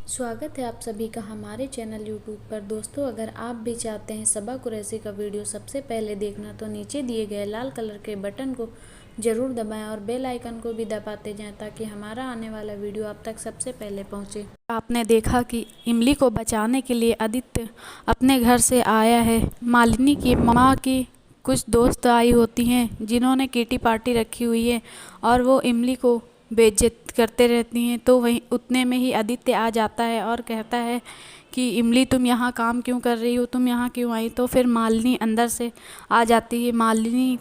स्वागत है आप सभी का हमारे चैनल यूट्यूब पर। दोस्तों, अगर आप भी चाहते हैं सबा कुरैशी का वीडियो सबसे पहले देखना तो नीचे दिए गए लाल कलर के बटन को ज़रूर दबाएं और बेल आइकन को भी दबाते जाएं ताकि हमारा आने वाला वीडियो आप तक सबसे पहले पहुंचे। आपने देखा कि इमली को बचाने के लिए आदित्य अपने घर से आया है। मालिनी की माँ की कुछ दोस्त आई होती हैं जिन्होंने किटी पार्टी रखी हुई है और वो इमली को बेइज्जत करते रहती हैं। तो वहीं उतने में ही आदित्य आ जाता है और कहता है कि इमली तुम यहाँ काम क्यों कर रही हो, तुम यहाँ क्यों आई। तो फिर मालिनी अंदर से आ जाती है। मालिनी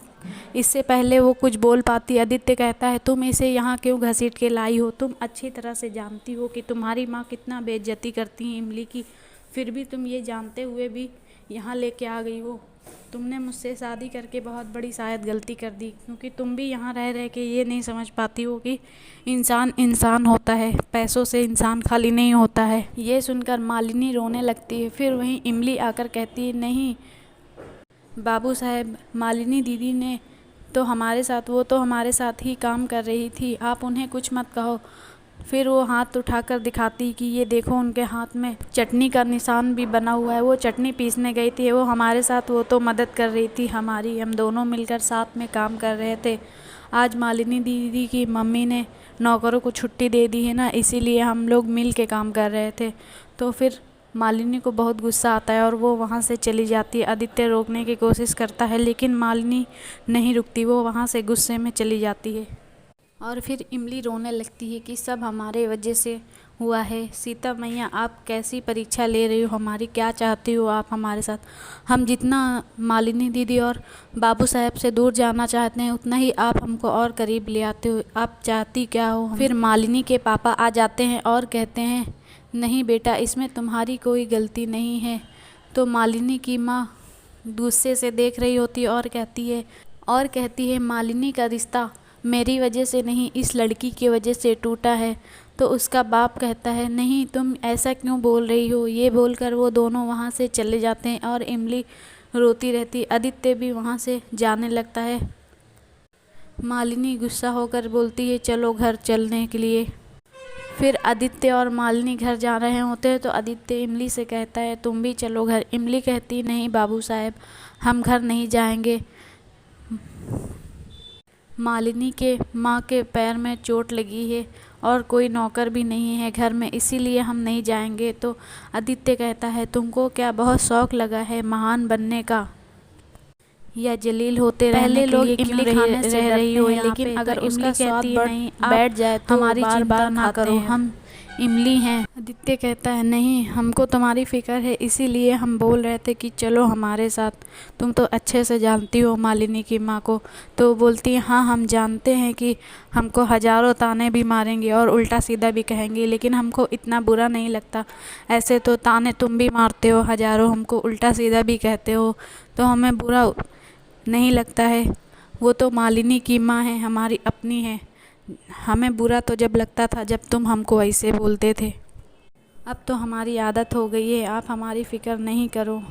इससे पहले वो कुछ बोल पाती, आदित्य कहता है तुम इसे यहाँ क्यों घसीट के लाई हो, तुम अच्छी तरह से जानती हो कि तुम्हारी माँ कितना बेइज्जती करती है इमली की, फिर भी तुम ये जानते हुए भी यहाँ लेके आ गई हो। तुमने मुझसे शादी करके बहुत बड़ी शायद गलती कर दी, क्योंकि तुम भी यहाँ रह रह के ये नहीं समझ पाती हो कि इंसान इंसान होता है, पैसों से इंसान खाली नहीं होता है। ये सुनकर मालिनी रोने लगती है। फिर वहीं इमली आकर कहती है नहीं बाबू साहब, मालिनी दीदी ने तो हमारे साथ, वो तो हमारे साथ ही काम कर रही थी, आप उन्हें कुछ मत कहो। फिर वो हाथ उठाकर दिखाती कि ये देखो उनके हाथ में चटनी का निशान भी बना हुआ है, वो चटनी पीसने गई थी, वो हमारे साथ, वो तो मदद कर रही थी हमारी, हम दोनों मिलकर साथ में काम कर रहे थे। आज मालिनी दीदी की मम्मी ने नौकरों को छुट्टी दे दी है ना, इसीलिए हम लोग मिल के काम कर रहे थे। तो फिर मालिनी को बहुत गुस्सा आता है और वो वहाँ से चली जाती है। आदित्य रोकने की कोशिश करता है लेकिन मालिनी नहीं रुकती, वो वहाँ से गुस्से में चली जाती है। और फिर इमली रोने लगती है कि सब हमारे वजह से हुआ है। सीता मैया, आप कैसी परीक्षा ले रही हो हमारी, क्या चाहती हो आप हमारे साथ। हम जितना मालिनी दीदी और बाबू साहब से दूर जाना चाहते हैं उतना ही आप हमको और करीब ले आते हो, आप चाहती क्या हो। फिर मालिनी के पापा आ जाते हैं और कहते हैं नहीं बेटा, इसमें तुम्हारी कोई गलती नहीं है। तो मालिनी की माँ गुस्से से देख रही होती है और कहती है मालिनी का रिश्ता मेरी वजह से नहीं, इस लड़की की वजह से टूटा है। तो उसका बाप कहता है नहीं तुम ऐसा क्यों बोल रही हो। ये बोलकर वो दोनों वहाँ से चले जाते हैं और इमली रोती रहती। आदित्य भी वहाँ से जाने लगता है। मालिनी गुस्सा होकर बोलती है चलो घर चलने के लिए। फिर आदित्य और मालिनी घर जा रहे होते हैं तो आदित्य इमली से कहता है तुम भी चलो घर। इमली कहती नहीं बाबू साहब, हम घर नहीं जाएंगे, मालिनी के माँ के पैर में चोट लगी है और कोई नौकर भी नहीं है घर में, इसीलिए हम नहीं जाएंगे। तो आदित्य कहता है तुमको क्या बहुत शौक लगा है महान बनने का या जलील होते रहने के लिए क्यों रह रही हो। लेकिन अगर उसका स्वाद बैठ जाए तो हमारी चिंता ना करो, हम इमली हैं। आदित्य कहता है नहीं, हमको तुम्हारी फिक्र है, इसीलिए हम बोल रहे थे कि चलो हमारे साथ। तुम तो अच्छे से जानती हो मालिनी की माँ को। तो बोलती है हाँ हम जानते हैं कि हमको हज़ारों ताने भी मारेंगे और उल्टा सीधा भी कहेंगे, लेकिन हमको इतना बुरा नहीं लगता। ऐसे तो ताने तुम भी मारते हो हज़ारों, हमको उल्टा सीधा भी कहते हो, तो हमें बुरा नहीं लगता है। वो तो मालिनी की माँ है, हमारी अपनी है। हमें बुरा तो जब लगता था जब तुम हमको ऐसे बोलते थे, अब तो हमारी आदत हो गई है, आप हमारी फ़िक्र नहीं करो,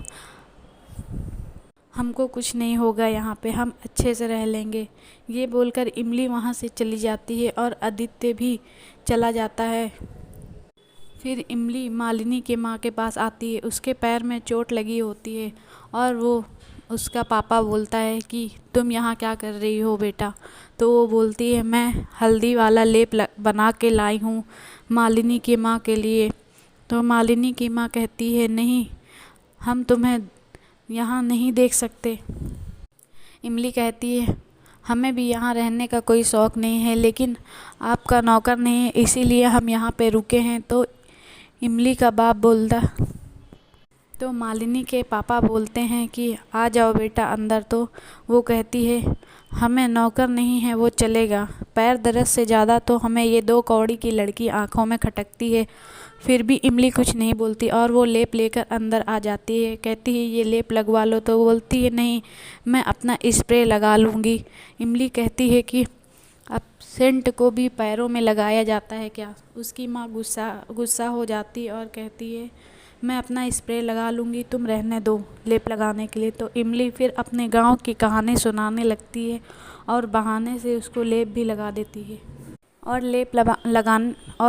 हमको कुछ नहीं होगा, यहाँ पे हम अच्छे से रह लेंगे। ये बोलकर इमली वहाँ से चली जाती है और आदित्य भी चला जाता है। फिर इमली मालिनी के माँ के पास आती है, उसके पैर में चोट लगी होती है और वो उसका पापा बोलता है कि तुम यहाँ क्या कर रही हो बेटा। तो वो बोलती है मैं हल्दी वाला लेप बना के लाई हूँ मालिनी की माँ के लिए। तो मालिनी की माँ कहती है नहीं, हम तुम्हें यहाँ नहीं देख सकते। इमली कहती है हमें भी यहाँ रहने का कोई शौक़ नहीं है, लेकिन आपका नौकर नहीं है इसीलिए हम यहाँ पे रुके हैं। तो इमली का बाप बोलता, तो मालिनी के पापा बोलते हैं कि आ जाओ बेटा अंदर। तो वो कहती है हमें नौकर नहीं है वो चलेगा, पैर दर्द से ज़्यादा तो हमें ये 2 कौड़ी की लड़की आँखों में खटकती है। फिर भी इमली कुछ नहीं बोलती और वो लेप लेकर अंदर आ जाती है। कहती है ये लेप लगवा लो। तो बोलती है नहीं, मैं अपना स्प्रे लगा लूँगी। इमली कहती है कि अब सेंट को भी पैरों में लगाया जाता है क्या। उसकी माँ गुस्सा हो जाती और कहती है मैं अपना स्प्रे लगा लूँगी, तुम रहने दो लेप लगाने के लिए। तो इमली फिर अपने गांव की कहानी सुनाने लगती है और बहाने से उसको लेप भी लगा देती है। और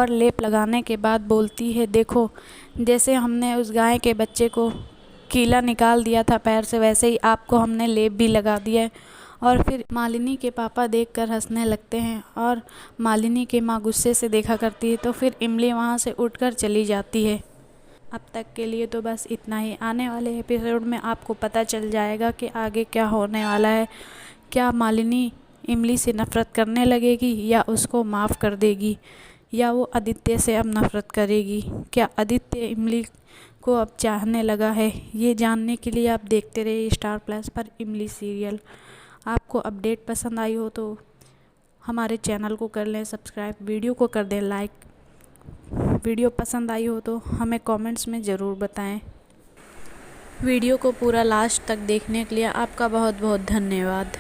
लेप लगाने के बाद बोलती है, देखो जैसे हमने उस गाय के बच्चे को कीला निकाल दिया था पैर से, वैसे ही आपको हमने लेप भी लगा दिया है। और फिर मालिनी के पापा देखकर हंसने लगते हैं और मालिनी की माँ गुस्से से देखा करती है। तो फिर इमली वहाँ से उठकर चली जाती है। अब तक के लिए तो बस इतना ही। आने वाले एपिसोड में आपको पता चल जाएगा कि आगे क्या होने वाला है। क्या मालिनी इमली से नफ़रत करने लगेगी या उसको माफ़ कर देगी, या वो आदित्य से अब नफ़रत करेगी। क्या आदित्य इमली को अब चाहने लगा है, ये जानने के लिए आप देखते रहिए स्टार प्लस पर इमली सीरियल। आपको अपडेट पसंद आई हो तो हमारे चैनल को कर लें सब्सक्राइब, वीडियो को कर दें लाइक। वीडियो पसंद आई हो तो हमें कमेंट्स में ज़रूर बताएं। वीडियो को पूरा लास्ट तक देखने के लिए आपका बहुत बहुत धन्यवाद।